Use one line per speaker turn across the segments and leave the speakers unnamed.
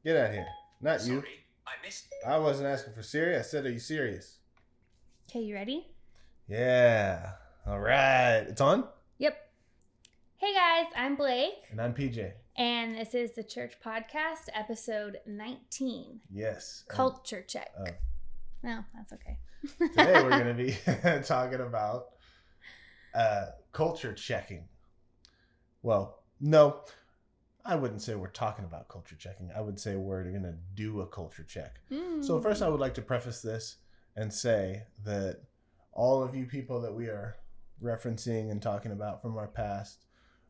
Get out of here. Not you.
Sorry, I missed.
I wasn't asking for Siri. I said, are you serious?
Okay, you ready?
Yeah. All right. It's on?
Yep. Hey guys, I'm Blake.
And I'm PJ.
And this is the Church Podcast, episode 19.
Yes.
Culture check.
Oh.
No, that's okay.
Today we're going to be talking about culture checking. Well, no, I wouldn't say we're talking about culture checking. I would say we're going to do a culture check. So first I would like to preface this and say that all of you people that we are referencing and talking about from our past,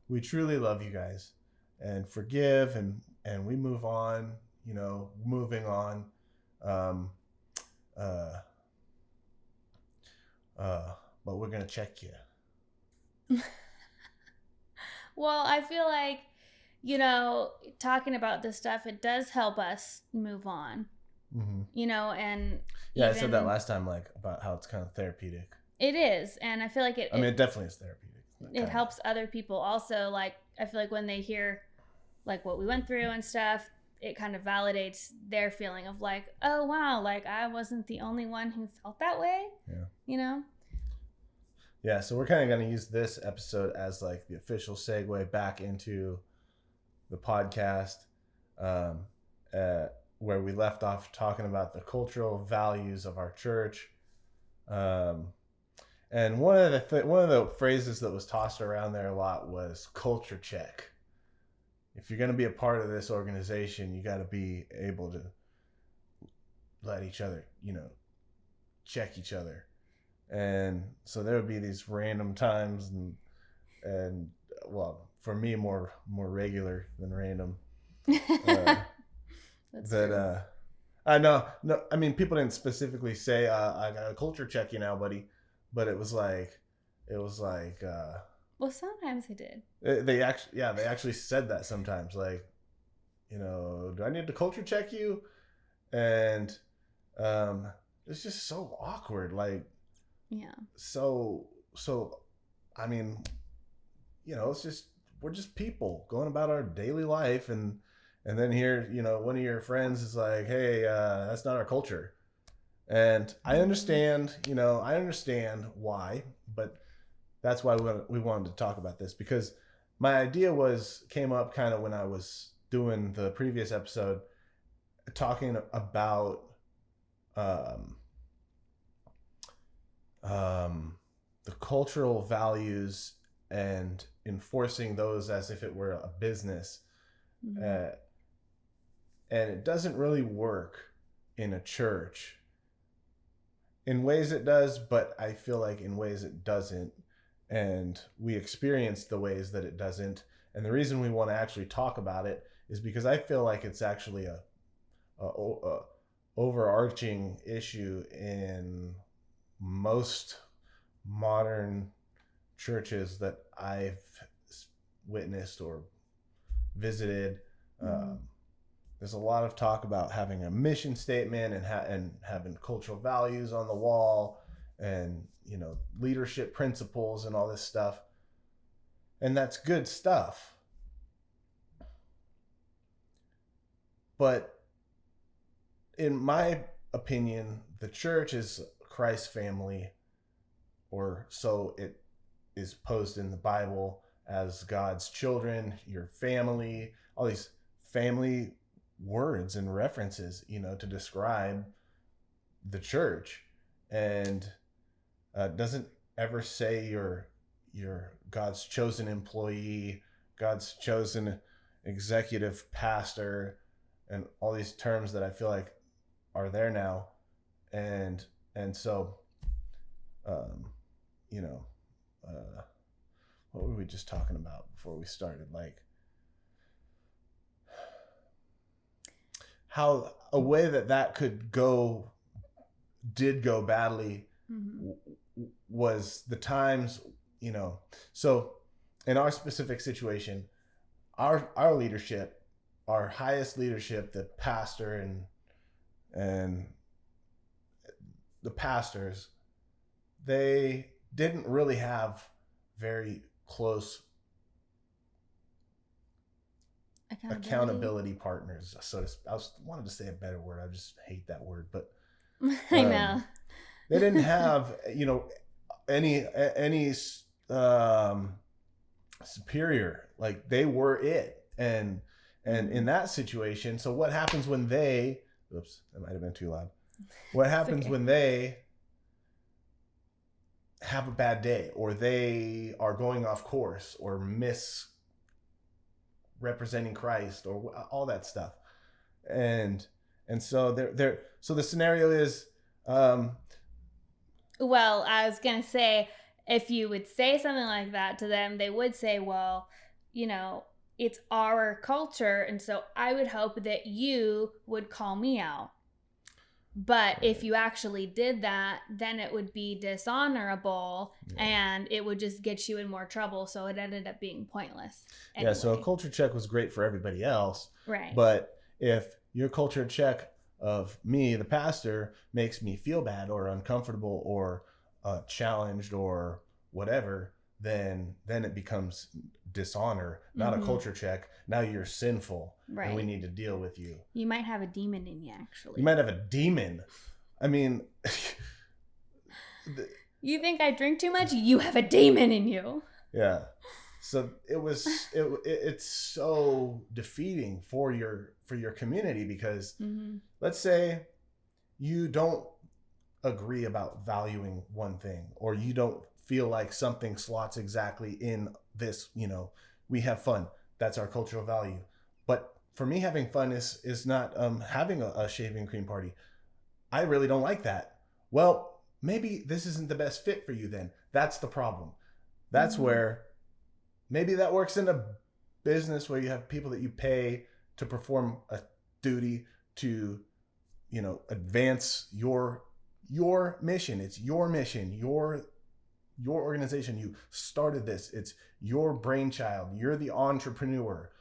we truly love you guys and forgive and we move on, moving on. But we're going to check you.
Well, I feel like, talking about this stuff, it does help us move on,
Mm-hmm.
and
Yeah, I said that last time, about how it's kind of therapeutic.
It is. And I feel like
it definitely is therapeutic.
It helps other people also. Like, I feel like when they hear what we went through and stuff, it kind of validates their feeling of oh, wow, I wasn't the only one who felt that way.
Yeah. Yeah, so we're kind of going to use this episode as the official segue back into the podcast, where we left off talking about the cultural values of our church. And one of the phrases that was tossed around there a lot was culture check. If you're going to be a part of this organization, you got to be able to let each other, check each other. And so there would be these random times and well, for me, more regular than random. I know, no, I mean, people didn't specifically say, I got a culture check you now, buddy. But it was like,
well, sometimes they did.
They actually said that sometimes, do I need to culture check you? And it's just so awkward.
Yeah.
So, I mean, we're just people going about our daily life. And then here, one of your friends is like, hey, that's not our culture. And I understand why, but that's why we wanted to talk about this, because my idea came up kind of when I was doing the previous episode, talking about the cultural values and enforcing those as if it were a business. Mm-hmm. And it doesn't really work in a church. In ways it does, but I feel like in ways it doesn't. And we experience the ways that it doesn't. And the reason we want to actually talk about it is because I feel like it's actually a overarching issue in most modern churches that I've witnessed or visited. There's a lot of talk about having a mission statement and having cultural values on the wall and, leadership principles and all this stuff. And that's good stuff. But in my opinion, the church is Christ's family, or so it is posed in the Bible as God's children, your family, all these family words and references, to describe the church, and doesn't ever say you're God's chosen employee, God's chosen executive pastor, and all these terms that I feel like are there now, and so, what were we just talking about before we started? How a way that did go badly, mm-hmm. was the times, so in our specific situation, our leadership, our highest leadership, the pastor and the pastors, they didn't really have very close accountability partners. So I wanted to say a better word. I just hate that word, but
I know.
They didn't have, any superior. Like, they were it. And in that situation, so what happens when they, oops, that might have been too loud. What happens when they have a bad day, or they are going off course, or misrepresenting Christ, or all that stuff? And so so the scenario is,
well, I was going to say, if you would say something like that to them, they would say, well, it's our culture, and so I would hope that you would call me out. But if you actually did that, then it would be dishonorable, and it would just get you in more trouble. So it ended up being pointless. Anyway.
Yeah, so a culture check was great for everybody else.
Right.
But if your culture check of me, the pastor, makes me feel bad or uncomfortable or challenged or whatever, then it becomes dishonor, not a culture check. Now you're sinful,
right,
and we need to deal with you.
You might have a demon in you, actually.
You might have a demon. I mean,
you think I drink too much? You have a demon in you.
Yeah. So it's so defeating for your community, because let's say you don't agree about valuing one thing, or you don't feel like something slots exactly in this, we have fun. That's our cultural value. But for me, having fun is not having a shaving cream party. I really don't like that. Well, maybe this isn't the best fit for you then. That's the problem. That's where maybe that works in a business where you have people that you pay to perform a duty to, advance your mission. It's your mission, your organization. You started this. It's your brainchild. You're the entrepreneur.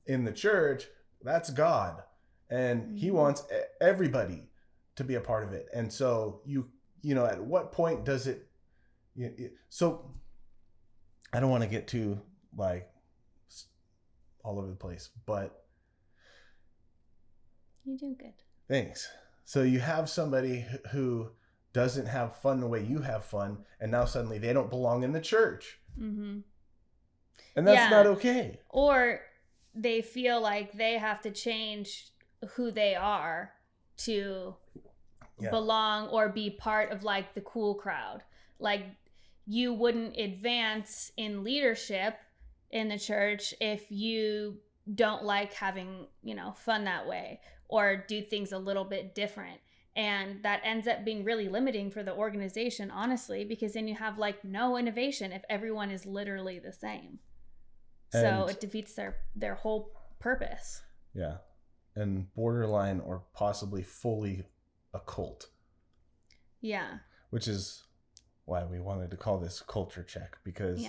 In the church, that's God, and he wants everybody to be a part of it. And so at what point does it, so I don't want to get too all over the place, but
you do good.
Thanks. So you have somebody who doesn't have fun the way you have fun, and now suddenly they don't belong in the church. And that's not okay.
Or they feel like they have to change who they are to belong or be part of the cool crowd. Like, you wouldn't advance in leadership in the church if you don't like having, fun that way, or do things a little bit different. And that ends up being really limiting for the organization, honestly, because then you have no innovation if everyone is literally the same. So it defeats their whole purpose.
Yeah. And borderline or possibly fully a cult.
Yeah.
Which is why we wanted to call this culture check, because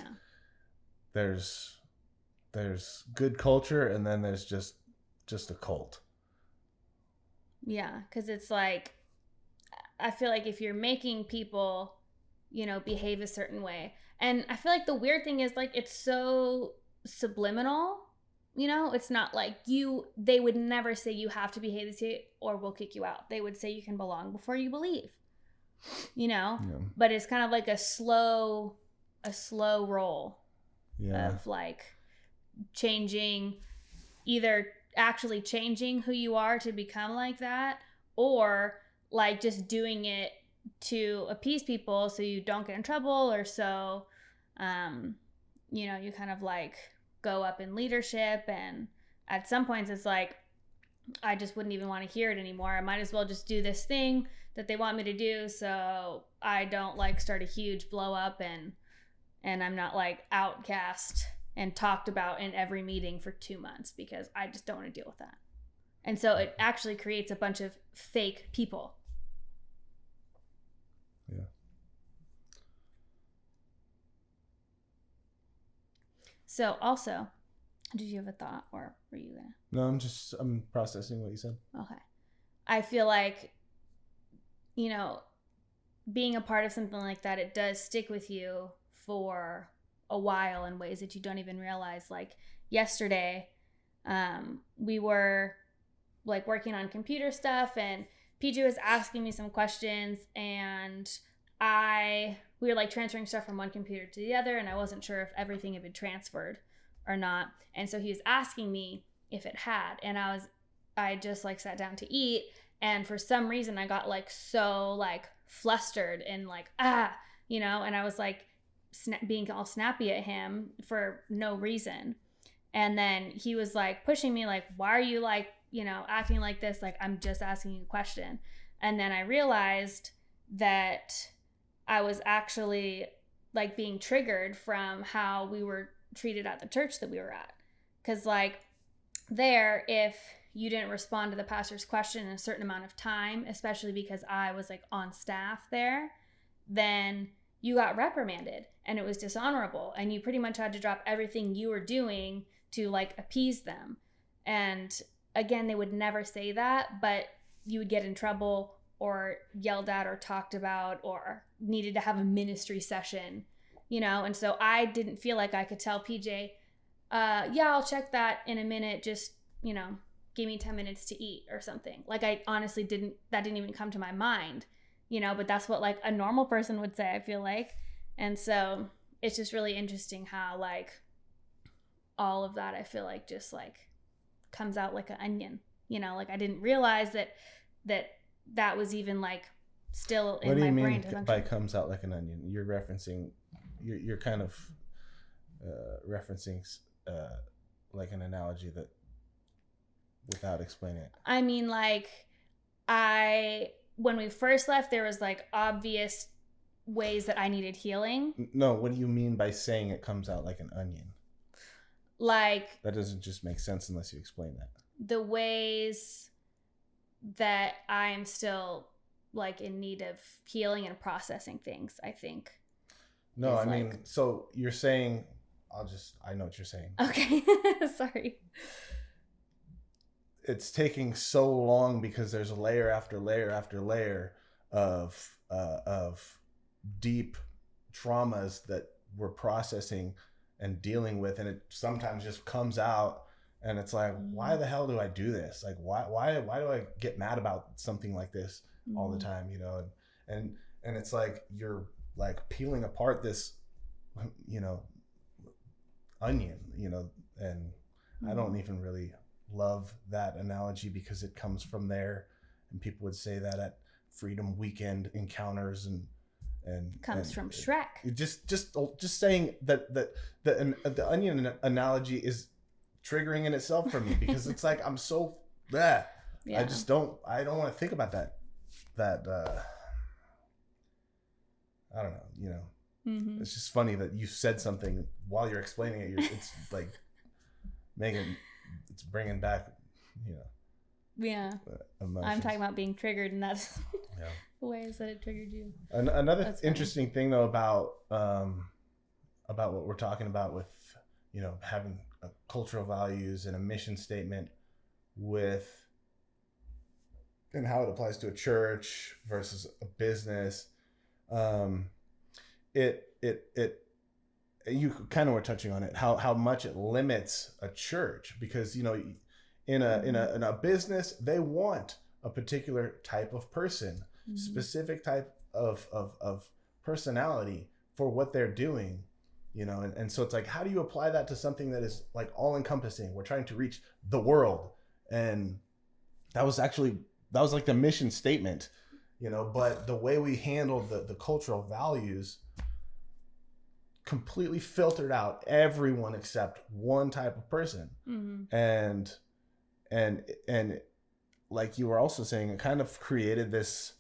there's good culture, and then there's just a cult.
Yeah, because it's I feel like if you're making people, behave a certain way, and I feel like the weird thing is it's so subliminal, it's not they would never say you have to behave this way or we'll kick you out. They would say you can belong before you believe, but it's kind of a slow roll of changing, either actually changing who you are to become like that, or just doing it to appease people so you don't get in trouble, or so you kind of go up in leadership, and at some points it's I just wouldn't even want to hear it anymore. I might as well just do this thing that they want me to do, so I don't start a huge blow up, and I'm not outcast and talked about in every meeting for 2 months, because I just don't want to deal with that. And so it actually creates a bunch of fake people.
Yeah.
So also, did you have a thought, or were you gonna?
No, I'm processing what you said.
Okay. I feel being a part of something like that, it does stick with you for a while in ways that you don't even realize. Yesterday, We were like working on computer stuff, and PJ was asking me some questions, and we were like transferring stuff from one computer to the other, and I wasn't sure if everything had been transferred or not. And so he was asking me if it had, and I just like sat down to eat, and for some reason I got like so like flustered and like and I was like being all snappy at him for no reason. And then he was like pushing me like, why are you like, acting like this? Like, I'm just asking you a question. And then I realized that I was actually like being triggered from how we were treated at the church that we were at. Because like there, if you didn't respond to the pastor's question in a certain amount of time, especially because I was like on staff there, then you got reprimanded and it was dishonorable, and you pretty much had to drop everything you were doing to like appease them. And again, they would never say that, but you would get in trouble or yelled at or talked about or needed to have a ministry session, and so I didn't feel like I could tell PJ, yeah, I'll check that in a minute, just give me 10 minutes to eat or something. Like, I honestly didn't even come to my mind, but that's what like a normal person would say, I feel like. And so it's just really interesting how like all of that, I feel like, just like comes out like an onion, like I didn't realize that was even like still in my brain.
What do you mean by comes out like an onion? You're referencing, you're kind of referencing like an analogy that without explaining it.
I mean, like when we first left, there was like obvious ways that I needed healing.
No, what do you mean by saying it comes out like an onion?
Like,
that doesn't just make sense unless you explain that.
The ways that I'm still like in need of healing and processing things, I think.
No, I mean, so you're saying, I know what you're saying.
Okay. Sorry.
It's taking so long because there's layer after layer after layer of deep traumas that we're processing and dealing with, and it sometimes just comes out, and it's like, why the hell do I do this? Like, why do I get mad about something like this all the time? And it's like you're like peeling apart this onion, and I don't even really love that analogy because it comes from there, and people would say that at Freedom Weekend encounters and
comes from Shrek.
Just saying that the onion analogy is triggering in itself for me because it's like I'm so I don't want to think about that I don't know, It's just funny that you said something while you're explaining it. It's like it's bringing back,
emotions. I'm talking about being triggered, and that's the ways that it triggered you.
Another interesting thing though about what we're talking about with, having cultural values and a mission statement and how it applies to a church versus a business. You kind of were touching on it, how much it limits a church, because in a business they want a particular type of person, specific type of personality for what they're doing, and so it's like, how do you apply that to something that is like all encompassing? We're trying to reach the world, and that was like the mission statement, but the way we handled the cultural values completely filtered out everyone except one type of person. And like you were also saying, it kind of created this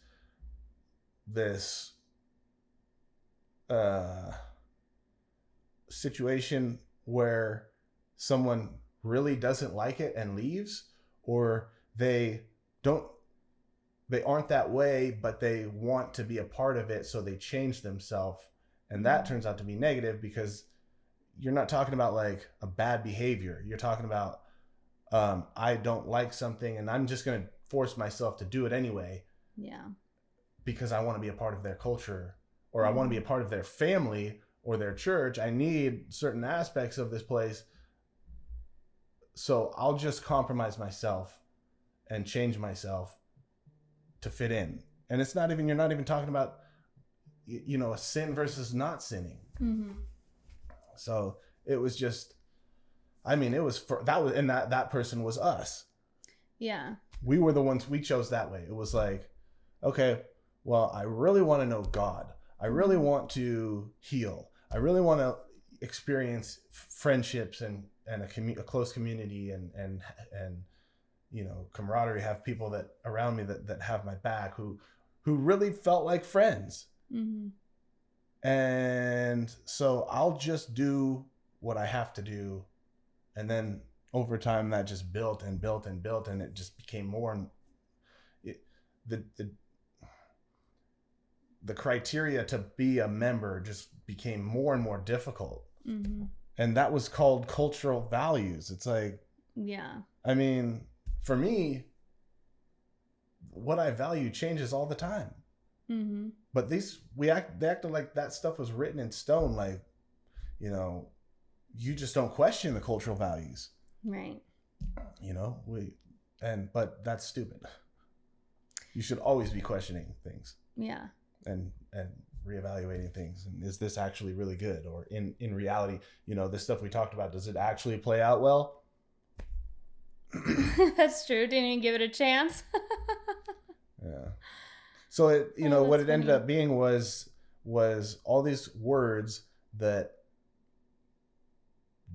situation where someone really doesn't like it and leaves, or they aren't that way, but they want to be a part of it, so they change themselves. And that turns out to be negative, because you're not talking about like a bad behavior. You're talking about, I don't like something and I'm just going to force myself to do it anyway.
Yeah.
Because I want to be a part of their culture, or I want to be a part of their family or their church. I need certain aspects of this place So I'll just compromise myself and change myself to fit in. And it's not even, you're not even talking about, you know, a sin versus not sinning.
Mm-hmm.
So it was just, I mean, it was that was, and that person was us.
Yeah.
We were the ones, we chose that way. It was like, okay, well, I really want to know God. I really want to heal. I really want to experience friendships and a close community and you know, camaraderie, have people that around me that have my back, who really felt like friends.
Mm-hmm.
And so I'll just do what I have to do. And then over time that just built and built and built, and it just became more, and the criteria to be a member just became more and more difficult.
Mm-hmm.
And that was called cultural values. It's like,
yeah,
I mean, for me, what I value changes all the time.
mm-hmm.
But they acted like that stuff was written in stone. Like, you know, you just don't question the cultural values.
Right.
You know, but that's stupid. You should always be questioning things.
Yeah.
And reevaluating things. And is this actually really good? Or in reality, you know, this stuff we talked about, does it actually play out well?
That's true. Didn't even give it a chance.
Yeah. So it, you know, what it ended
funny.
up being was all these words that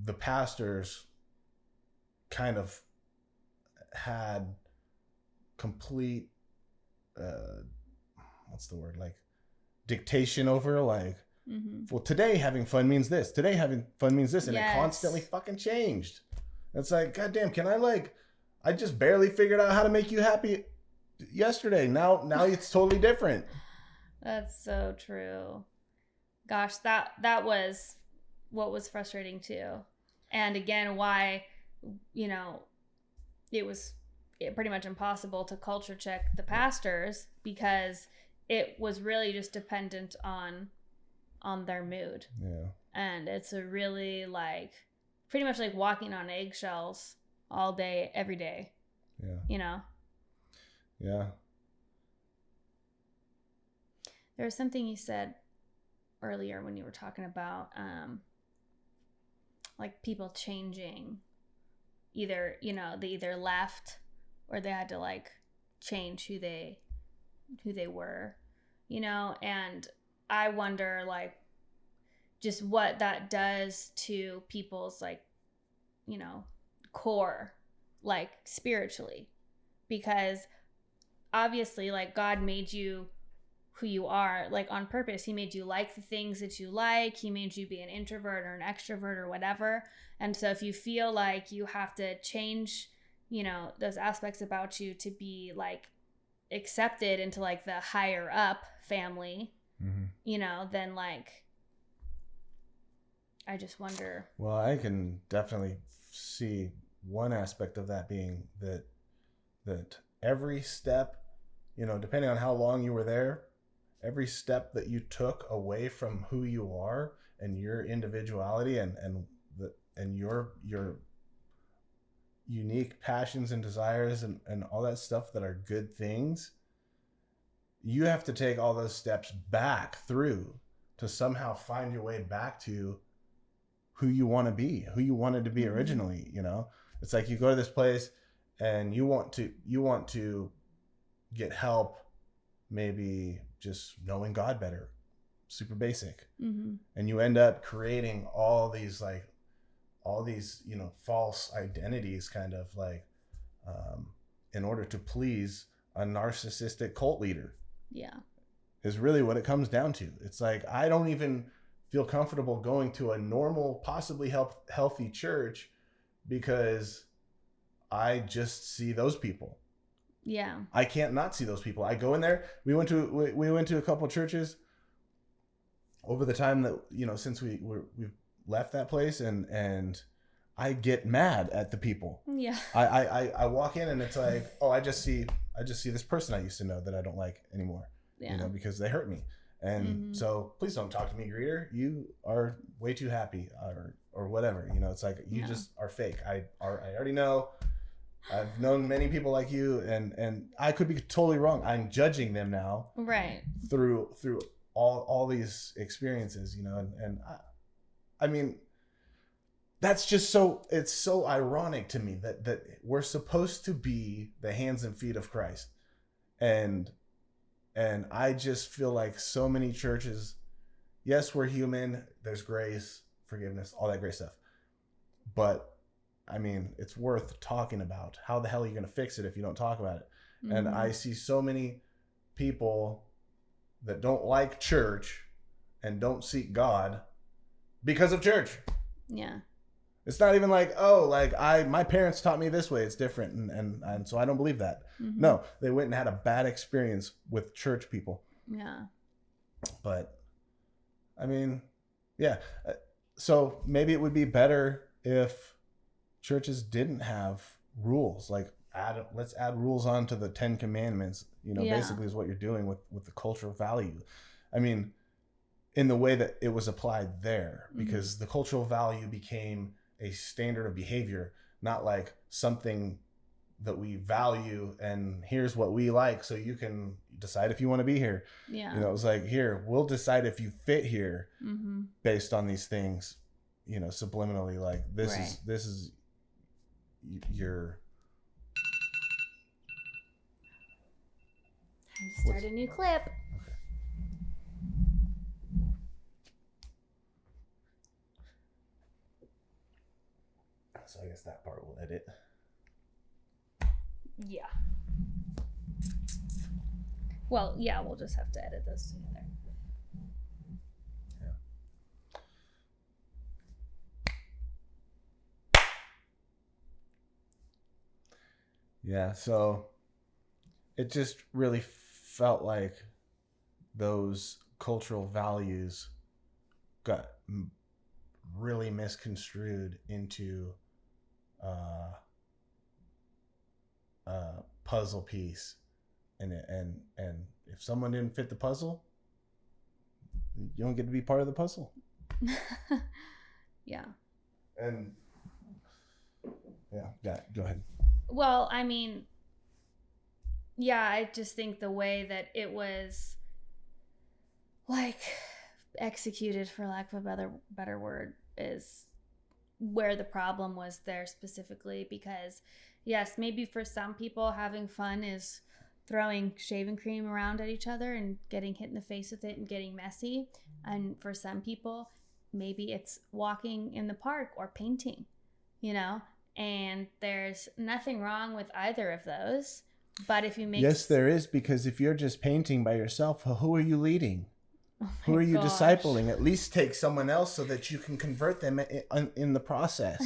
the pastors kind of had complete, what's the word, like dictation over, like,
Mm-hmm.
well, today having fun means this, today having fun means this, and
Yes.
it constantly fucking changed. It's like, goddamn, I just barely figured out how to make you happy yesterday. Now it's totally different.
That's so true. Gosh, that was what was frustrating too. And again, why, you know, it was pretty much impossible to culture check the pastors, because it was really just dependent on their mood.
Yeah.
And it's a really, like, pretty much like walking on eggshells all day, every day.
Yeah.
You know?
Yeah.
There was something you said earlier when you were talking about like people changing, either, you know, they either left or they had to like change who they were, you know. And I wonder, like, just what that does to people's, like, you know, core, like spiritually, because obviously, like, God made you who you are, like, on purpose. He made you like the things that you like. He made you be an introvert or an extrovert or whatever. And so if you feel like you have to change, you know, those aspects about you to be like accepted into like the higher up family,
Mm-hmm.
you know, then like, I just wonder.
Well, I can definitely see one aspect of that being that every step, you know, depending on how long you were there, every step that you took away from who you are and your individuality and your unique passions and desires and all that stuff that are good things, you have to take all those steps back through to somehow find your way back to who you want to be, who you wanted to be originally. You know, it's like you go to this place and you want to get help, maybe just knowing God better, super basic.
Mm-hmm.
And you end up creating all these, you know, false identities, kind of like, in order to please a narcissistic cult leader.
Yeah.
Is really what it comes down to. It's like, I don't even feel comfortable going to a normal, possibly healthy church because I just see those people.
Yeah.
I can't not see those people. I go in there. We went to a couple of churches over the time that, you know, since we've left that place, and I get mad at the people.
Yeah.
I walk in and it's like, oh, I just see this person I used to know that I don't like anymore.
Yeah.
You know, because they hurt me. And so please don't talk to me, greeter. You are way too happy, or or whatever. It's like you
No.
just are fake. I already know. I've known many people like you, and I could be totally wrong. I'm judging them now,
Right.
through all these experiences, and I mean, that's just it's so ironic to me that we're supposed to be the hands and feet of Christ, and I just feel like so many churches, yes, we're human, there's grace, forgiveness, all that great stuff, but I mean, it's worth talking about. How the hell are you going to fix it if you don't talk about it?
Mm-hmm.
And I see so many people that don't like church and don't seek God because of church.
Yeah.
It's not even like, oh, like my parents taught me this way, it's different, and so I don't believe that.
Mm-hmm.
No, they went and had a bad experience with church people.
Yeah.
But I mean, yeah. So maybe it would be better if churches didn't have rules. Like let's add rules onto the 10 Commandments. Basically is what you're doing with the cultural value. I mean, in the way that it was applied there, because the cultural value became a standard of behavior, not like something that we value and here's what we like, so you can decide if you want to be here.
Yeah.
It was like, here, we'll decide if you fit here based on these things, subliminally, like this is your
Time to start a new clip.
Okay. So I guess that part we'll edit.
Yeah. Well, yeah, we'll just have to edit those together.
Yeah, so it just really felt like those cultural values got really misconstrued into a puzzle piece, and if someone didn't fit the puzzle, you don't get to be part of the puzzle.
Yeah.
And yeah, go ahead.
Well, I mean, yeah, I just think the way that it was, like, executed, for lack of a better word, is where the problem was there specifically. Because, yes, maybe for some people having fun is throwing shaving cream around at each other and getting hit in the face with it and getting messy. And for some people, maybe it's walking in the park or painting, and there's nothing wrong with either of those. But if you make...
Yes, there is, because if you're just painting by yourself, who are you leading?
Oh
who are you
gosh.
discipling? At least take someone else so that you can convert them in the process.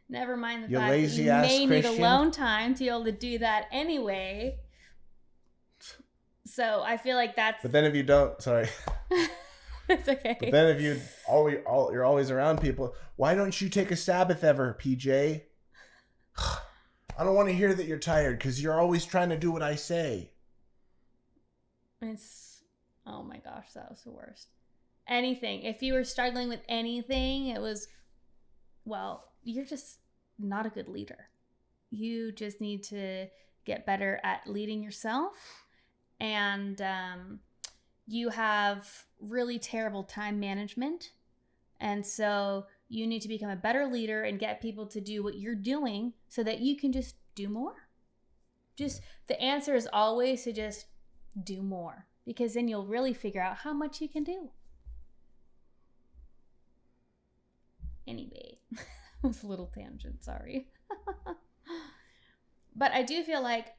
Never mind the
You
fact that
lazy
you
ass
may need
Christian.
alone time to be able to do that anyway. So I feel like that's...
But then if you don't, sorry.
It's okay.
But then if you're always around people, why don't you take a Sabbath ever, PJ? I don't want to hear that you're tired because you're always trying to do what I say.
Oh my gosh, that was the worst. Anything. If you were struggling with anything, it was, well, you're just not a good leader. You just need to get better at leading yourself. And you have really terrible time management. And so you need to become a better leader and get people to do what you're doing so that you can just do more. Just the answer is always to just do more, because then you'll really figure out how much you can do. Anyway, it was a little tangent, sorry. But I do feel like,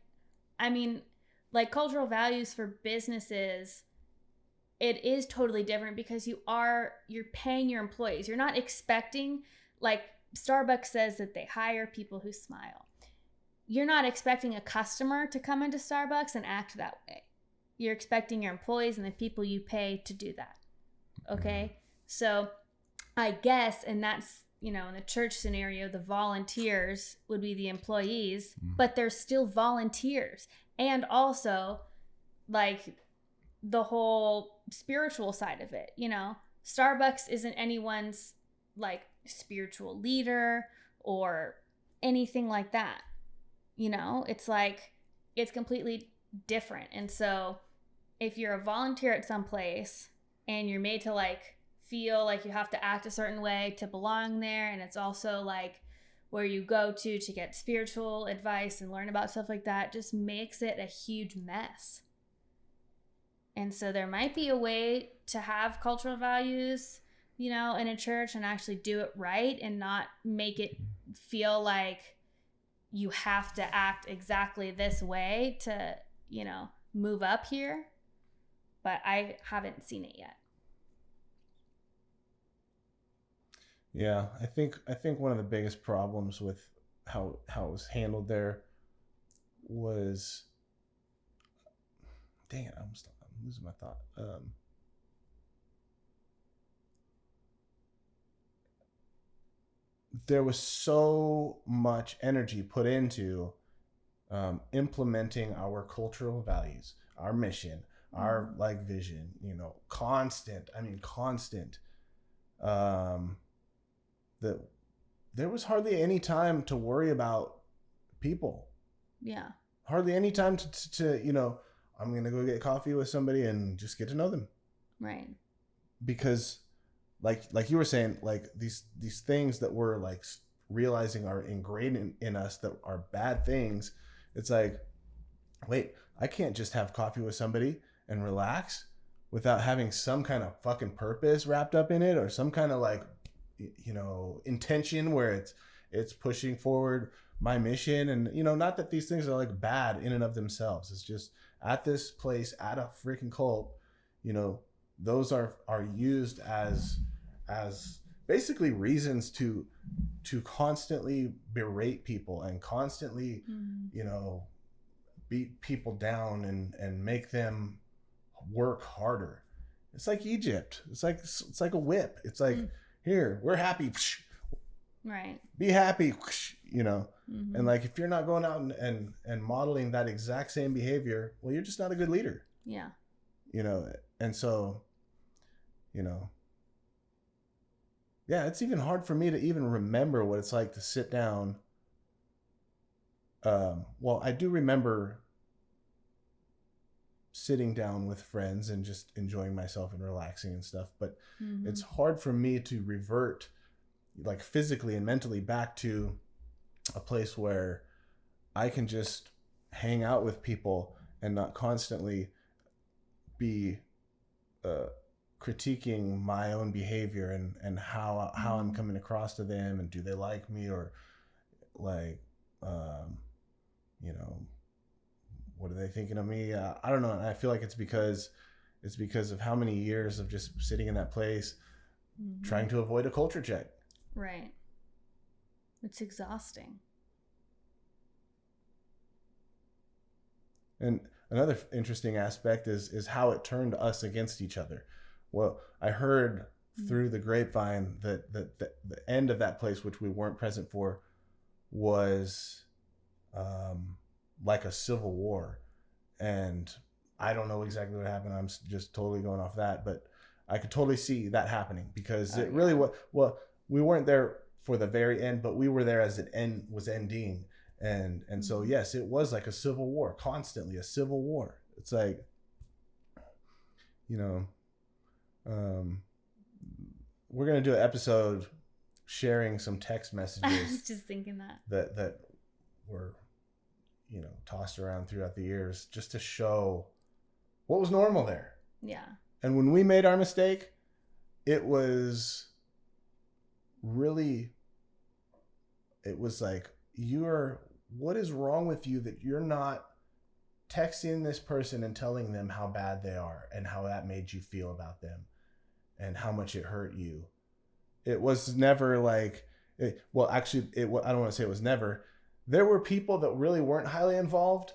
like cultural values for businesses, it is totally different because you're paying your employees. You're not expecting, like Starbucks says that they hire people who smile. You're not expecting a customer to come into Starbucks and act that way. You're expecting your employees and the people you pay to do that. Okay? So I guess, and that's, in the church scenario, the volunteers would be the employees, but they're still volunteers. And also, like, the whole spiritual side of it, Starbucks isn't anyone's, like spiritual leader or anything like that. You know, it's like it's completely different. And so if you're a volunteer at some place and you're made to like feel like you have to act a certain way to belong there, and it's also like where you go to get spiritual advice and learn about stuff like that, just makes it a huge mess. And so there might be a way to have cultural values, you know, in a church and actually do it right and not make it feel like you have to act exactly this way to, you know, move up here. But I haven't seen it yet.
Yeah, I think one of the biggest problems with how it was handled there was, dang it, I'm losing my thought. There was so much energy put into implementing our cultural values, our mission, our like vision, you know, constant. That there was hardly any time to worry about people.
Yeah.
Hardly any time to you know, I'm going to go get coffee with somebody and just get to know them.
Right.
Because like you were saying, like these things that we're like realizing are ingrained in us that are bad things. It's like, wait, I can't just have coffee with somebody and relax without having some kind of fucking purpose wrapped up in it, or some kind of like, you know, intention where it's pushing forward my mission. And, you know, not that these things are like bad in and of themselves. It's just at this place, at a freaking cult, you know, those are used as basically reasons to constantly berate people and constantly, you know, beat people down and make them work harder. It's like Egypt. It's like a whip. It's like, here, we're happy.
Right.
Be happy, you know. And like, if you're not going out and modeling that exact same behavior, well, you're just not a good leader.
Yeah.
You know, and so, you know, yeah, it's even hard for me to even remember what it's like to sit down. Well, I do remember sitting down with friends and just enjoying myself and relaxing and stuff, but it's hard for me to revert like physically and mentally back to a place where I can just hang out with people and not constantly be critiquing my own behavior and how I'm coming across to them, and do they like me, or like you know, what are they thinking of me? I don't know. And I feel like it's because of how many years of just sitting in that place trying to avoid a culture check.
Right. It's exhausting.
And another interesting aspect is how it turned us against each other. Well, I heard through the grapevine that the end of that place, which we weren't present for, was like a civil war. And I don't know exactly what happened. I'm just totally going off that, but I could totally see that happening, because it really was, well, we weren't there for the very end, but we were there as it was ending. And so, yes, it was like a civil war, constantly a civil war. It's like, you know, we're going to do an episode sharing some text messages.
I was just thinking
that were, you know, tossed around throughout the years, just to show what was normal there.
Yeah.
And when we made our mistake, it was really, it was like, what is wrong with you that you're not texting this person and telling them how bad they are and how that made you feel about them and how much it hurt you? It was never like, I don't want to say it was never. There were people that really weren't highly involved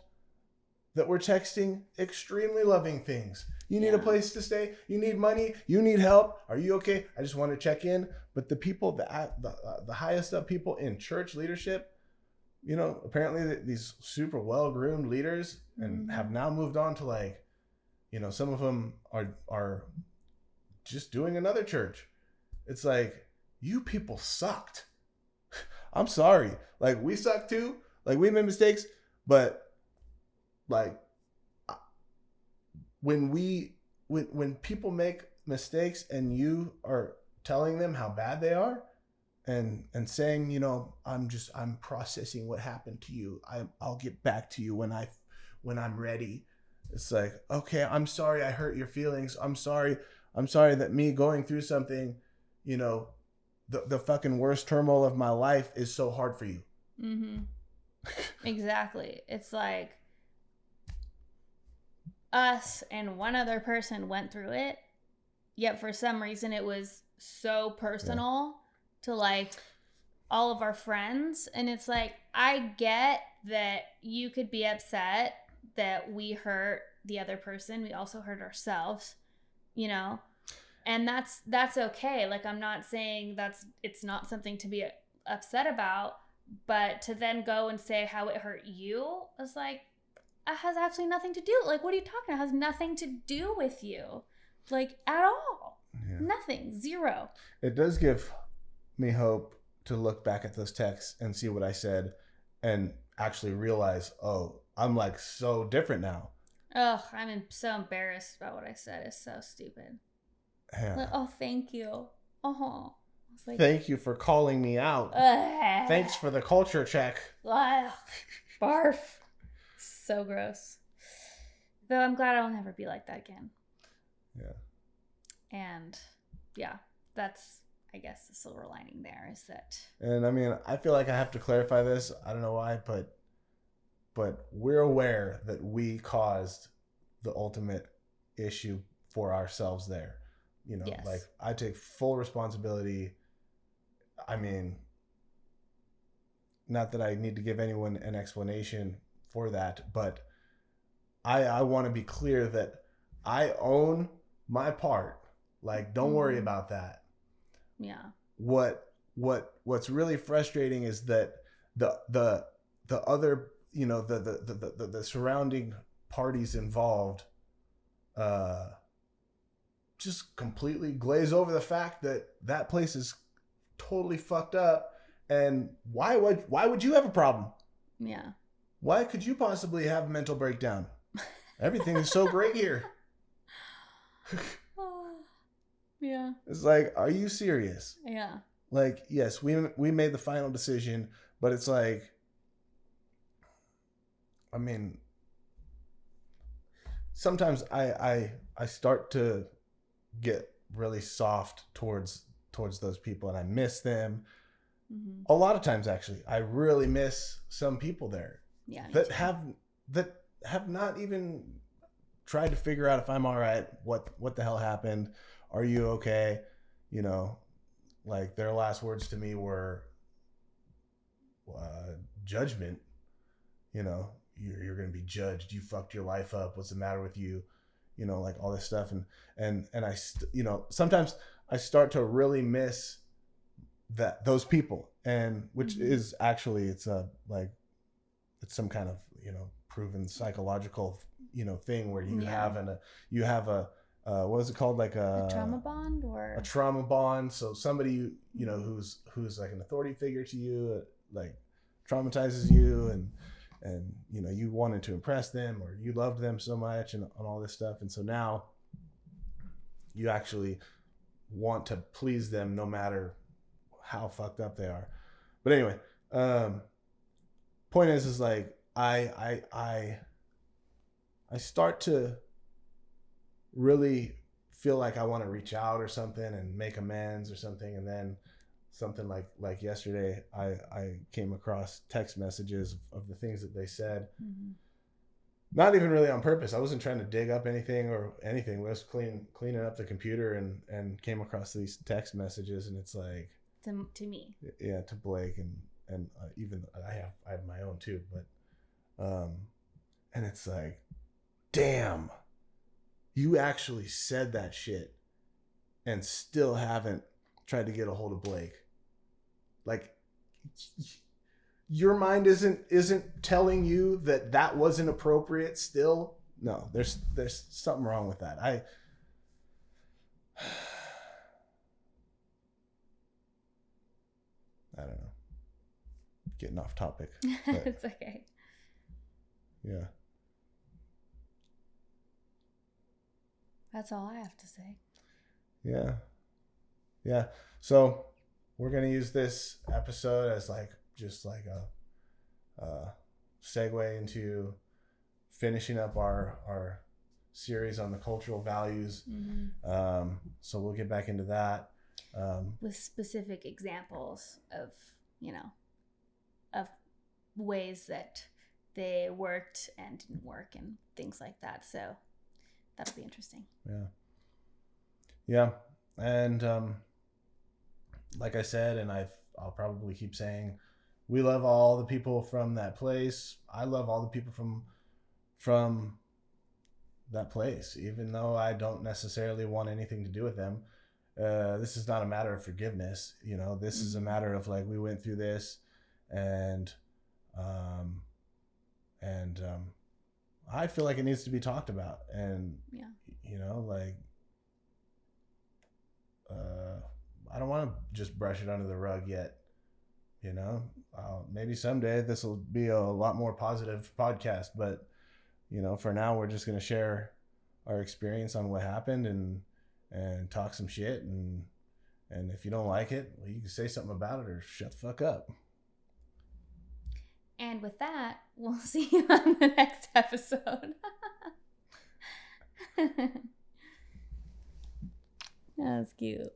that were texting extremely loving things. You need a place to stay. You need money. You need help. Are you okay? I just want to check in. But the people, the highest up people in church leadership, you know, apparently these super well-groomed leaders and have now moved on to, like, you know, some of them are just doing another church. It's like, you people sucked. I'm sorry. Like, we suck too. Like, we made mistakes, but like, when people make mistakes and you are telling them how bad they are, and saying, you know, I'm processing what happened to you. I'll get back to you when I'm ready. It's like, okay, I'm sorry I hurt your feelings. I'm sorry that me going through something, you know, the fucking worst turmoil of my life is so hard for you.
Mm-hmm. Exactly. It's like us and one other person went through it, yet for some reason it was so personal to like all of our friends. And it's like, I get that you could be upset that we hurt the other person. We also hurt ourselves, you know, and that's okay. Like, I'm not saying it's not something to be upset about, but to then go and say how it hurt you is like, it has absolutely nothing to do. Like, what are you talking about? It has nothing to do with you, like, at all. Yeah. Nothing. Zero.
It does give me hope to look back at those texts and see what I said and actually realize, oh, I'm like so different now.
Oh, I'm so embarrassed about what I said. It's so stupid. Yeah. Like, oh, thank you. Oh, like,
thank you for calling me out. Thanks for the culture check.
Barf. So gross. Though I'm glad I'll never be like that again.
Yeah.
And yeah, that's, I guess, the silver lining there is that.
And I mean, I feel like I have to clarify this. I don't know why, but we're aware that we caused the ultimate issue for ourselves there. You know, yes. Like, I take full responsibility. I mean, not that I need to give anyone an explanation for that, but I want to be clear that I own my part. Like, don't worry about that.
Yeah.
What's really frustrating is that the other, you know, the surrounding parties involved just completely glaze over the fact that place is totally fucked up. And why would you have a problem?
Yeah.
Why could you possibly have a mental breakdown? Everything is so great here.
Yeah.
It's like, are you serious?
Yeah.
Like, yes, we made the final decision, but it's like, I mean, sometimes I start to get really soft towards those people, and I miss them. Mm-hmm. A lot of times, actually, I really miss some people there.
Yeah.
That have not even tried to figure out if I'm all right. What the hell happened? Are you okay? You know, like, their last words to me were judgment. You know, you're going to be judged. You fucked your life up. What's the matter with you? You know, like all this stuff. And I, you know, sometimes I start to really miss those people, and which mm-hmm. is actually, it's some kind of, you know, proven psychological, you know, thing where you have a what is it called? Like a
trauma bond, or
a trauma bond. So somebody, you know, who's like an authority figure to you, like traumatizes you, and you know, you wanted to impress them, or you loved them so much, and all this stuff. And so now you actually want to please them no matter how fucked up they are. But anyway, point is like, I start to really feel like I want to reach out or something and make amends or something, and then something like yesterday, I came across text messages of the things that they said. Mm-hmm. Not even really on purpose. I wasn't trying to dig up anything or anything. I was cleaning up the computer and came across these text messages, and it's like
to me.
Yeah, to Blake, and even I have my own too, but and it's like, damn, you actually said that shit and still haven't tried to get a hold of Blake. Like, your mind isn't telling you that wasn't appropriate still. No, there's something wrong with that. I don't know. Getting off topic. But
It's okay.
yeah.
That's all I have to say.
Yeah. Yeah. So we're going to use this episode as like just like a segue into finishing up our series on the cultural values. So we'll get back into that.
With specific examples of, of ways that they worked and didn't work and things like that. So that'll be interesting.
Yeah. Yeah. And like I said, and I'll probably keep saying, we love all the people from that place. I love all the people from that place, even though I don't necessarily want anything to do with them. This is not a matter of forgiveness. This is a matter of like, we went through this and I feel like it needs to be talked about. And, like, I don't want to just brush it under the rug yet. Maybe someday this will be a lot more positive podcast, but for now we're just going to share our experience on what happened and talk some shit. And if you don't like it, well, you can say something about it or shut the fuck up.
And with that, we'll see you on the next episode. That was cute.